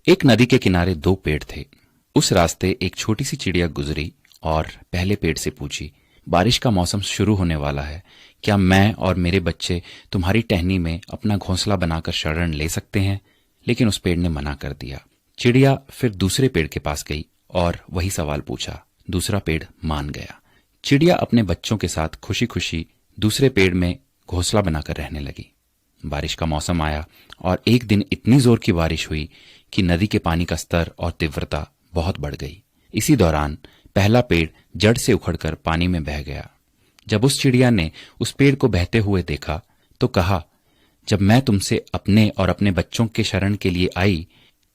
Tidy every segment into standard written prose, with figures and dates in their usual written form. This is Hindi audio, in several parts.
एक नदी के किनारे दो पेड़ थे। उस रास्ते एक छोटी सी चिड़िया गुजरी और पहले पेड़ से पूछी, बारिश का मौसम शुरू होने वाला है, क्या मैं और मेरे बच्चे तुम्हारी टहनी में अपना घोंसला बनाकर शरण ले सकते हैं? लेकिन उस पेड़ ने मना कर दिया। चिड़िया फिर दूसरे पेड़ के पास गई और वही सवाल पूछा। दूसरा पेड़ मान गया। चिड़िया अपने बच्चों के साथ खुशी खुशी दूसरे पेड़ में घोंसला बनाकर रहने लगी। बारिश का मौसम आया और एक दिन इतनी जोर की बारिश हुई कि नदी के पानी का स्तर और तीव्रता बहुत बढ़ गई। इसी दौरान पहला पेड़ जड़ से उखड़कर पानी में बह गया। जब उस चिड़िया ने उस पेड़ को बहते हुए देखा तो कहा, जब मैं तुमसे अपने और अपने बच्चों के शरण के लिए आई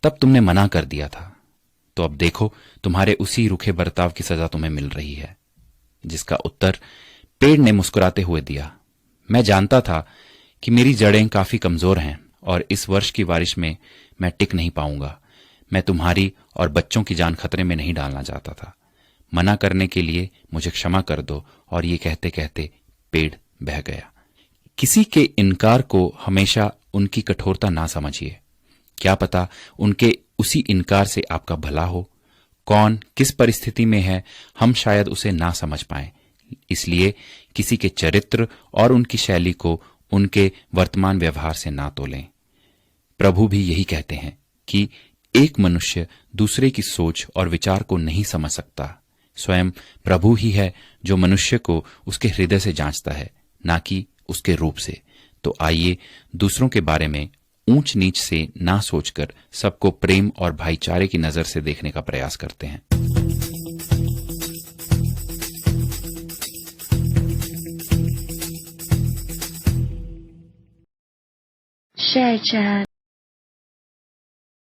तब तुमने मना कर दिया था, तो अब देखो तुम्हारे उसी रूखे बर्ताव की सजा तुम्हें मिल रही है। जिसका उत्तर पेड़ ने मुस्कुराते हुए दिया, मैं जानता था कि मेरी जड़ें काफी कमजोर हैं और इस वर्ष की बारिश में मैं टिक नहीं पाऊंगा। मैं तुम्हारी और बच्चों की जान खतरे में नहीं डालना चाहता था। मना करने के लिए मुझे क्षमा कर दो। और ये कहते कहते पेड़ बह गया। किसी के इनकार को हमेशा उनकी कठोरता ना समझिए। क्या पता उनके उसी इनकार से आपका भला हो। कौन किस परिस्थिति में है हम शायद उसे ना समझ पाए, इसलिए किसी के चरित्र और उनकी शैली को उनके वर्तमान व्यवहार से ना तोलें। प्रभु भी यही कहते हैं कि एक मनुष्य दूसरे की सोच और विचार को नहीं समझ सकता। स्वयं प्रभु ही है जो मनुष्य को उसके हृदय से जांचता है, ना कि उसके रूप से। तो आइए दूसरों के बारे में ऊंच नीच से ना सोचकर सबको प्रेम और भाईचारे की नजर से देखने का प्रयास करते हैं। Share chat.